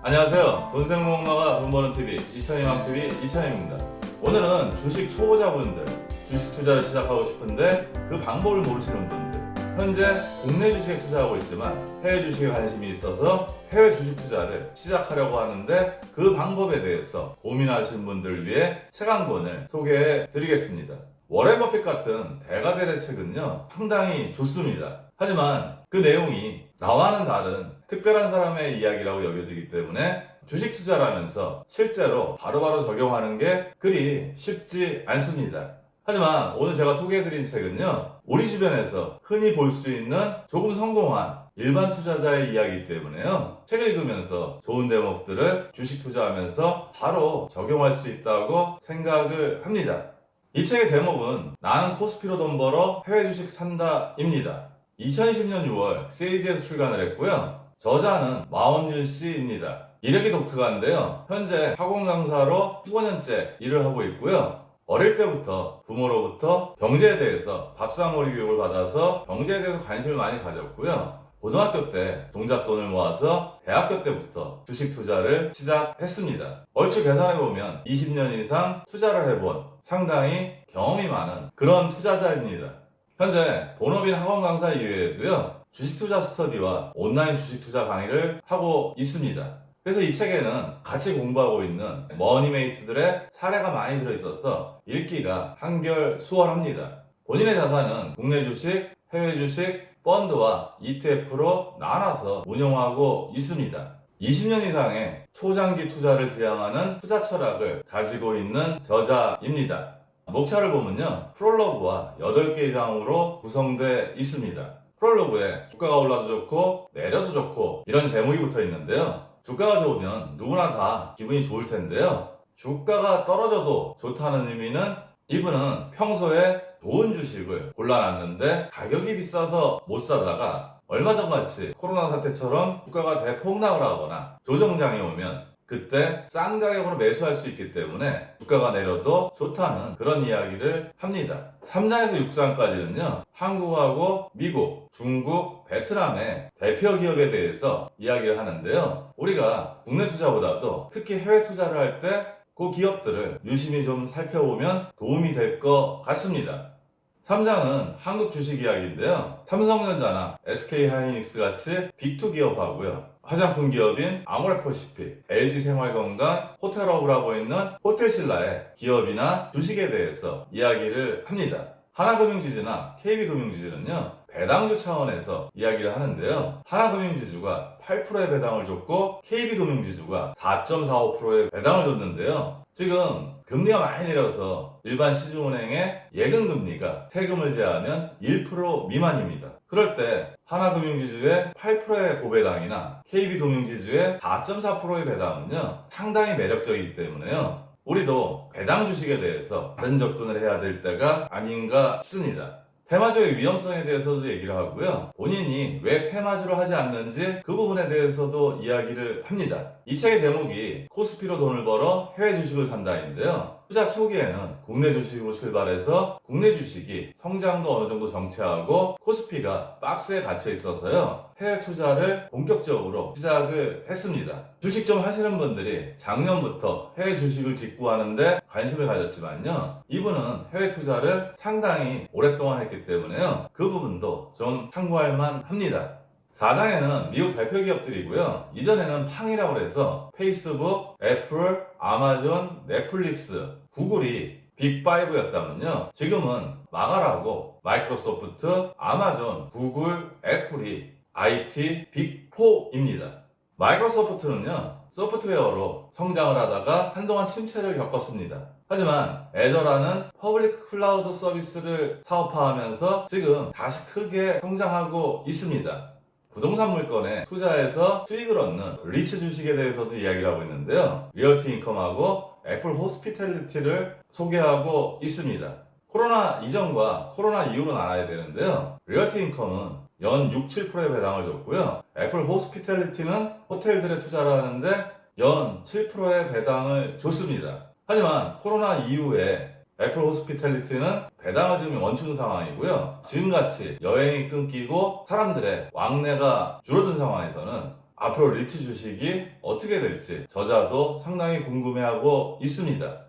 안녕하세요. 돈생목마가 돈버는TV 이천희망TV 이천희입니다. 오늘은 주식 초보자분들, 주식 투자를 시작하고 싶은데 그 방법을 모르시는 분들, 현재 국내 주식에 투자하고 있지만 해외 주식에 관심이 있어서 해외 주식 투자를 시작하려고 하는데 그 방법에 대해서 고민하시는 분들을 위해 책 한 권을 소개해 드리겠습니다. 워렌 버핏 같은 대가들의 책은요 상당히 좋습니다. 하지만 그 내용이 나와는 다른 특별한 사람의 이야기라고 여겨지기 때문에 주식 투자를 하면서 실제로 바로바로 적용하는 게 그리 쉽지 않습니다. 하지만 오늘 제가 소개해드린 책은요 우리 주변에서 흔히 볼 수 있는 조금 성공한 일반 투자자의 이야기이기 때문에요 책을 읽으면서 좋은 대목들을 주식 투자하면서 바로 적용할 수 있다고 생각을 합니다. 이 책의 제목은 나는 코스피로 돈 벌어 해외 주식 산다 입니다. 2020년 6월 세이지에서 출간을 했고요. 저자는 마원윤 씨입니다. 이력이 독특한데요. 현재 학원 강사로 15년째 일을 하고 있고요. 어릴 때부터 부모로부터 경제에 대해서 밥상머리 교육을 받아서 경제에 대해서 관심을 많이 가졌고요. 고등학교 때 종잣돈을 모아서 대학교 때부터 주식 투자를 시작했습니다. 얼추 계산해보면 20년 이상 투자를 해본 상당히 경험이 많은 그런 투자자입니다. 현재 본업인 학원 강사 이외에도요 주식 투자 스터디와 온라인 주식 투자 강의를 하고 있습니다. 그래서 이 책에는 같이 공부하고 있는 머니메이트들의 사례가 많이 들어있어서 읽기가 한결 수월합니다. 본인의 자산은 국내 주식, 해외 주식, 펀드와 ETF로 나눠서 운영하고 있습니다. 20년 이상의 초장기 투자를 지향하는 투자 철학을 가지고 있는 저자입니다. 목차를 보면요 프롤로그와 8개 장으로 구성되어 있습니다. 프롤로그에 주가가 올라도 좋고 내려도 좋고 이런 제목이 붙어 있는데요. 주가가 좋으면 누구나 다 기분이 좋을 텐데요. 주가가 떨어져도 좋다는 의미는 이분은 평소에 좋은 주식을 골라놨는데 가격이 비싸서 못 사다가 얼마 전같이 코로나 사태처럼 주가가 대폭락을 하거나 조정장이 오면 그때 싼 가격으로 매수할 수 있기 때문에 주가가 내려도 좋다는 그런 이야기를 합니다. 3장에서 6장까지는요 한국하고 미국, 중국, 베트남의 대표 기업에 대해서 이야기를 하는데요. 우리가 국내 투자보다도 특히 해외 투자를 할 때 그 기업들을 유심히 좀 살펴보면 도움이 될 것 같습니다. 3장은 한국 주식 이야기인데요. 삼성전자나 SK하이닉스 같이 빅2 기업하고요. 화장품 기업인 아모레퍼시픽, LG생활건강, 호텔허브라고 있는 호텔신라의 기업이나 주식에 대해서 이야기를 합니다. 하나금융지주나 KB금융지주는요 배당주 차원에서 이야기를 하는데요. 하나금융지주가 8%의 배당을 줬고 KB금융지주가 4.45%의 배당을 줬는데요. 지금 금리가 많이 내려서 일반 시중은행의 예금금리가 세금을 제하면 1% 미만입니다. 그럴 때 하나금융지주의 8%의 고배당이나 KB금융지주의 4.4%의 배당은요 상당히 매력적이기 때문에요. 우리도 배당 주식에 대해서 다른 접근을 해야 될 때가 아닌가 싶습니다. 테마주의 위험성에 대해서도 얘기를 하고요. 본인이 왜 테마주를 하지 않는지 그 부분에 대해서도 이야기를 합니다. 이 책의 제목이 코스피로 돈을 벌어 해외 주식을 산다인데요. 투자 초기에는 국내 주식으로 출발해서 국내 주식이 성장도 어느 정도 정체하고 코스피가 박스에 갇혀 있어서요. 해외 투자를 본격적으로 시작을 했습니다. 주식 좀 하시는 분들이 작년부터 해외 주식을 직구하는데 관심을 가졌지만요. 이분은 해외 투자를 상당히 오랫동안 했기 때문에요. 그 부분도 좀 참고할 만합니다. 4장에는 미국 대표 기업들이고요. 이전에는 팡이라고 해서 페이스북, 애플, 아마존, 넷플릭스, 구글이 빅5였다면요. 지금은 마가라고 마이크로소프트, 아마존, 구글, 애플이 IT 빅4입니다. 마이크로소프트는요. 소프트웨어로 성장을 하다가 한동안 침체를 겪었습니다. 하지만 애저라는 퍼블릭 클라우드 서비스를 사업화하면서 지금 다시 크게 성장하고 있습니다. 부동산 물건에 투자해서 수익을 얻는 리츠 주식에 대해서도 이야기를 하고 있는데요. 리얼티 인컴하고 애플 호스피텔리티를 소개하고 있습니다. 코로나 이전과 코로나 이후로 나눠야 되는데요. 리얼티 인컴은 연 6, 7%의 배당을 줬고요. 애플 호스피텔리티는 호텔들에 투자를 하는데 연 7%의 배당을 줬습니다. 하지만 코로나 이후에 애플 호스피텔리티는 배당을 지금 멈춘 상황이고요. 지금같이 여행이 끊기고 사람들의 왕래가 줄어든 상황에서는 앞으로 리츠 주식이 어떻게 될지 저자도 상당히 궁금해하고 있습니다.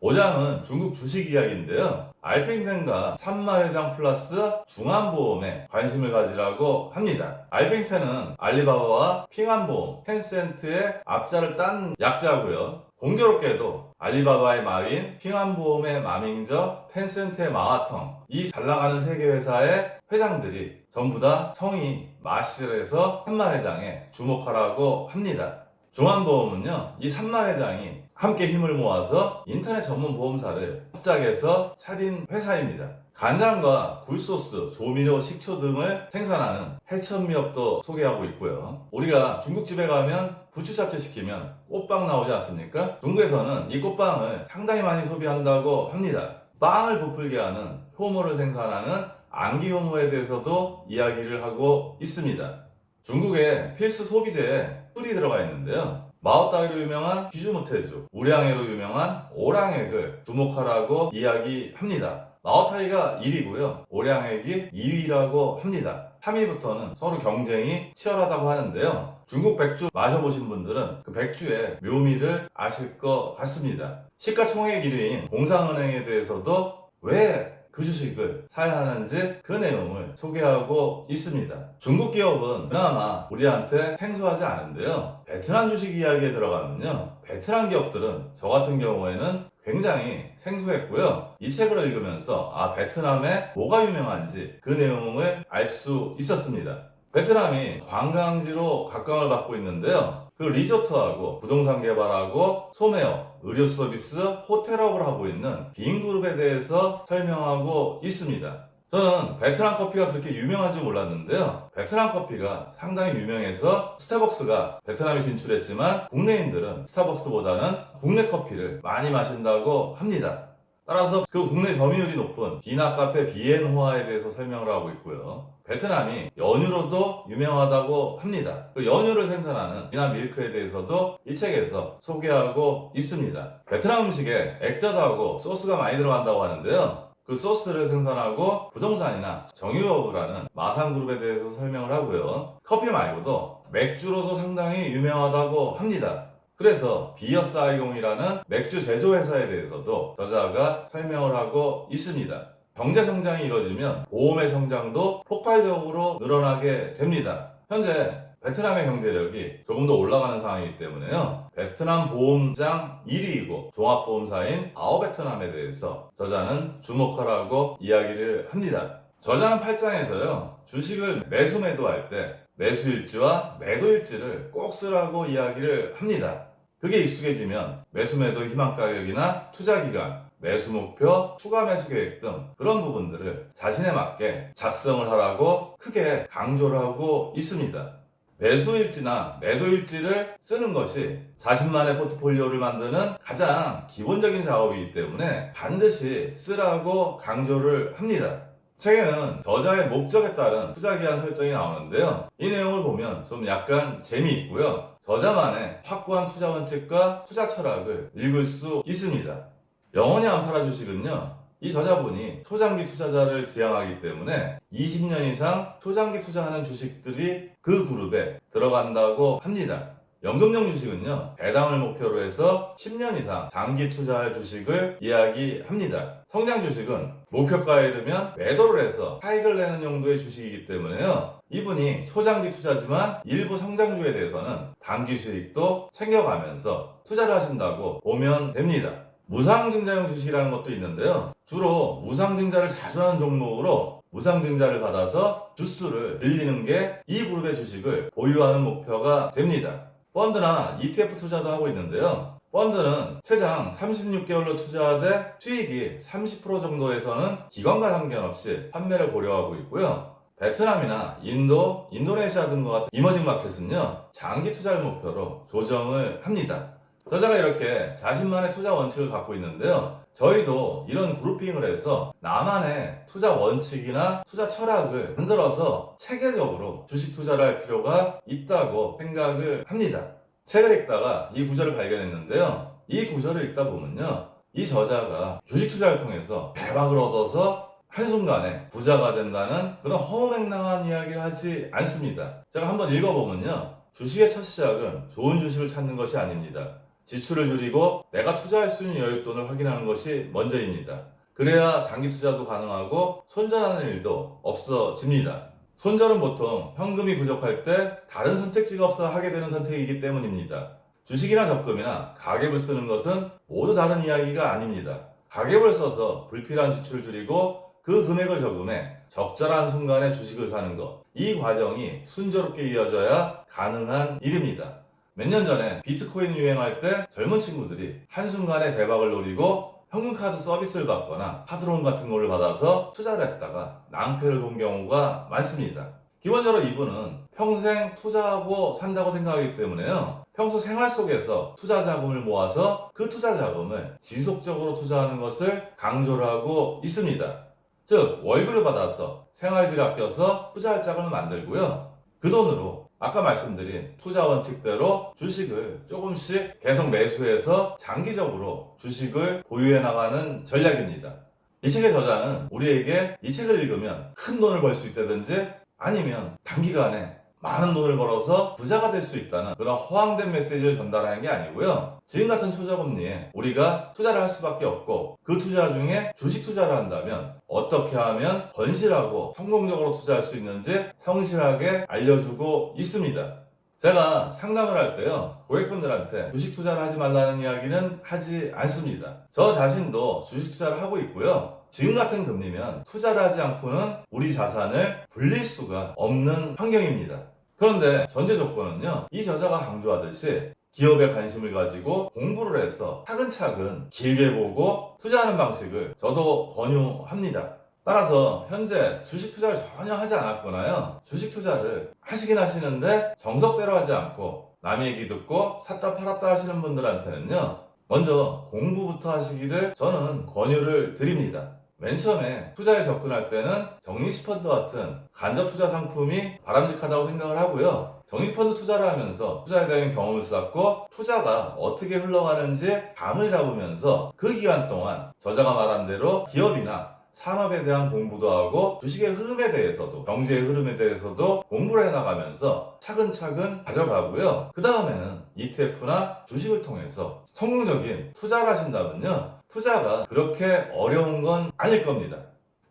5장은 중국 주식 이야기인데요. 알팽텐과 산마회장 플러스 중안보험에 관심을 가지라고 합니다. 알팽텐은 알리바바와 핑안보험, 텐센트의 앞자를 딴 약자고요. 공교롭게도 알리바바의 마윈, 핑안보험의 마밍저, 텐센트의 마와텅, 이 잘나가는 세계 회사의 회장들이 전부 다 성이 마실에서 산마회장에 주목하라고 합니다. 중안보험은요, 이 산마회장이 함께 힘을 모아서 인터넷 전문 보험사를 합작해서 차린 회사입니다. 간장과 굴소스, 조미료, 식초 등을 생산하는 해천미업도 소개하고 있고요. 우리가 중국집에 가면 부추 잡채 시키면 꽃빵 나오지 않습니까? 중국에서는 이 꽃빵을 상당히 많이 소비한다고 합니다. 빵을 부풀게 하는 효모를 생산하는 안기효모에 대해서도 이야기를 하고 있습니다. 중국의 필수 소비재에 술이 들어가 있는데요. 마오따이로 유명한 귀주무태주, 우량액으로 유명한 오량액을 주목하라고 이야기합니다. 마오타이가 1위고요. 오량액이 2위라고 합니다. 3위부터는 서로 경쟁이 치열하다고 하는데요. 중국 백주 마셔보신 분들은 그 백주의 묘미를 아실 것 같습니다. 시가총액 1위인 공상은행에 대해서도 왜 그 주식을 사야 하는지 그 내용을 소개하고 있습니다. 중국 기업은 그나마 우리한테 생소하지 않은데요. 베트남 주식 이야기에 들어가면요. 베트남 기업들은 저 같은 경우에는 굉장히 생소했고요. 이 책을 읽으면서 베트남에 뭐가 유명한지 그 내용을 알 수 있었습니다. 베트남이 관광지로 각광을 받고 있는데요. 그 리조트하고 부동산 개발하고 소매업, 의료 서비스, 호텔업을 하고 있는 빈그룹에 대해서 설명하고 있습니다. 저는 베트남 커피가 그렇게 유명한지 몰랐는데요. 베트남 커피가 상당히 유명해서 스타벅스가 베트남에 진출했지만 국내인들은 스타벅스보다는 국내 커피를 많이 마신다고 합니다. 따라서 그 국내 점유율이 높은 비나 카페 비엔호아에 대해서 설명을 하고 있고요. 베트남이 연유로도 유명하다고 합니다. 그 연유를 생산하는 비나 밀크에 대해서도 이 책에서 소개하고 있습니다. 베트남 음식에 액젓하고 소스가 많이 들어간다고 하는데요. 그 소스를 생산하고 부동산이나 정유업을 하는 마산그룹에 대해서 설명을 하고요. 커피 말고도 맥주로도 상당히 유명하다고 합니다. 그래서 비어사이공이라는 맥주 제조회사에 대해서도 저자가 설명을 하고 있습니다. 경제 성장이 이루어지면 보험의 성장도 폭발적으로 늘어나게 됩니다. 현재 베트남의 경제력이 조금 더 올라가는 상황이기 때문에요. 베트남 보험장 1위이고 종합보험사인 아오베트남에 대해서 저자는 주목하라고 이야기를 합니다. 저자는 8장에서요. 주식을 매수 매도할 때 매수일지와 매도일지를 꼭 쓰라고 이야기를 합니다. 그게 익숙해지면 매수 매도 희망 가격이나 투자 기간, 매수 목표, 추가 매수 계획 등 그런 부분들을 자신에 맞게 작성을 하라고 크게 강조를 하고 있습니다. 매수일지나 매도일지를 쓰는 것이 자신만의 포트폴리오를 만드는 가장 기본적인 작업이기 때문에 반드시 쓰라고 강조를 합니다. 책에는 저자의 목적에 따른 투자기한 설정이 나오는데요. 이 내용을 보면 좀 약간 재미있고요. 저자만의 확고한 투자 원칙과 투자 철학을 읽을 수 있습니다. 영원히 안 팔아 주식은요. 이 저자분이 초장기 투자자를 지향하기 때문에 20년 이상 초장기 투자하는 주식들이 그 그룹에 들어간다고 합니다. 연금형 주식은요, 배당을 목표로 해서 10년 이상 장기 투자할 주식을 이야기합니다. 성장 주식은 목표가에 이르면 매도를 해서 차익을 내는 용도의 주식이기 때문에요. 이분이 초장기 투자지만 일부 성장주에 대해서는 단기 수익도 챙겨가면서 투자를 하신다고 보면 됩니다. 무상증자형 주식이라는 것도 있는데요. 주로 무상증자를 자주 하는 종목으로 무상증자를 받아서 주수를 늘리는 게 이 그룹의 주식을 보유하는 목표가 됩니다. 펀드나 ETF 투자도 하고 있는데요. 펀드는 최장 36개월로 투자하되 수익이 30% 정도에서는 기관과 상관없이 판매를 고려하고 있고요. 베트남이나 인도, 인도네시아 등과 같은 이머징 마켓은요, 장기 투자를 목표로 조정을 합니다. 저자가 이렇게 자신만의 투자 원칙을 갖고 있는데요. 저희도 이런 그룹핑을 해서 나만의 투자 원칙이나 투자 철학을 만들어서 체계적으로 주식 투자를 할 필요가 있다고 생각을 합니다. 책을 읽다가 이 구절을 발견했는데요. 이 구절을 읽다 보면요. 이 저자가 주식 투자를 통해서 대박을 얻어서 한순간에 부자가 된다는 그런 허무맹랑한 이야기를 하지 않습니다. 제가 한번 읽어보면요. 주식의 첫 시작은 좋은 주식을 찾는 것이 아닙니다. 지출을 줄이고 내가 투자할 수 있는 여윳돈을 확인하는 것이 먼저입니다. 그래야 장기 투자도 가능하고 손절하는 일도 없어집니다. 손절은 보통 현금이 부족할 때 다른 선택지가 없어 하게 되는 선택이기 때문입니다. 주식이나 적금이나 가계부를 쓰는 것은 모두 다른 이야기가 아닙니다. 가계부를 써서 불필요한 지출을 줄이고 그 금액을 저금해 적절한 순간에 주식을 사는 것, 이 과정이 순조롭게 이어져야 가능한 일입니다. 몇 년 전에 비트코인 유행할 때 젊은 친구들이 한순간에 대박을 노리고 현금카드 서비스를 받거나 카드론 같은 걸 받아서 투자를 했다가 낭패를 본 경우가 많습니다. 기본적으로 이분은 평생 투자하고 산다고 생각하기 때문에요. 평소 생활 속에서 투자 자금을 모아서 그 투자 자금을 지속적으로 투자하는 것을 강조를 하고 있습니다. 즉, 월급을 받아서 생활비를 아껴서 투자할 자금을 만들고요. 그 돈으로 아까 말씀드린 투자 원칙대로 주식을 조금씩 계속 매수해서 장기적으로 주식을 보유해 나가는 전략입니다. 이 책의 저자는 우리에게 이 책을 읽으면 큰 돈을 벌 수 있다든지 아니면 단기간에 많은 돈을 벌어서 부자가 될 수 있다는 그런 허황된 메시지를 전달하는 게 아니고요. 지금 같은 초저금리에 우리가 투자를 할 수밖에 없고 그 투자 중에 주식 투자를 한다면 어떻게 하면 건실하고 성공적으로 투자할 수 있는지 성실하게 알려주고 있습니다. 제가 상담을 할 때요, 고객분들한테 주식 투자를 하지 말라는 이야기는 하지 않습니다. 저 자신도 주식 투자를 하고 있고요. 지금 같은 금리면 투자를 하지 않고는 우리 자산을 불릴 수가 없는 환경입니다. 그런데 전제 조건은요, 이 저자가 강조하듯이 기업에 관심을 가지고 공부를 해서 차근차근 길게 보고 투자하는 방식을 저도 권유합니다. 따라서 현재 주식 투자를 전혀 하지 않았거나요, 주식 투자를 하시긴 하시는데 정석대로 하지 않고 남 얘기 듣고 샀다 팔았다 하시는 분들한테는요, 먼저 공부부터 하시기를 저는 권유를 드립니다. 맨 처음에 투자에 접근할 때는 적립펀드 같은 간접 투자 상품이 바람직하다고 생각을 하고요. 적립펀드 투자를 하면서 투자에 대한 경험을 쌓고 투자가 어떻게 흘러가는지 감을 잡으면서 그 기간 동안 저자가 말한 대로 기업이나 산업에 대한 공부도 하고 주식의 흐름에 대해서도, 경제의 흐름에 대해서도 공부를 해나가면서 차근차근 가져가고요. 그 다음에는 ETF나 주식을 통해서 성공적인 투자를 하신다면요, 투자가 그렇게 어려운 건 아닐 겁니다.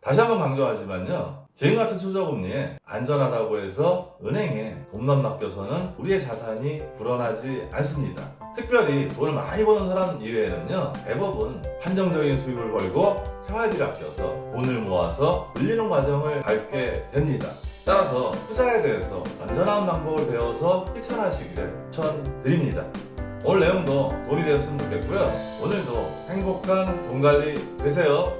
다시 한번 강조하지만요, 지금 같은 초저금리에 안전하다고 해서 은행에 돈만 맡겨서는 우리의 자산이 불어나지 않습니다. 특별히 돈을 많이 버는 사람 이외에는요, 대부분 한정적인 수입을 벌고 생활비를 아껴서 돈을 모아서 불리는 과정을 밟게 됩니다. 따라서 투자에 대해서 안전한 방법을 배워서 실천하시기를 추천드립니다. 오늘 내용도 도움이 되었으면 좋겠고요. 오늘도 행복한 돈 관리 되세요.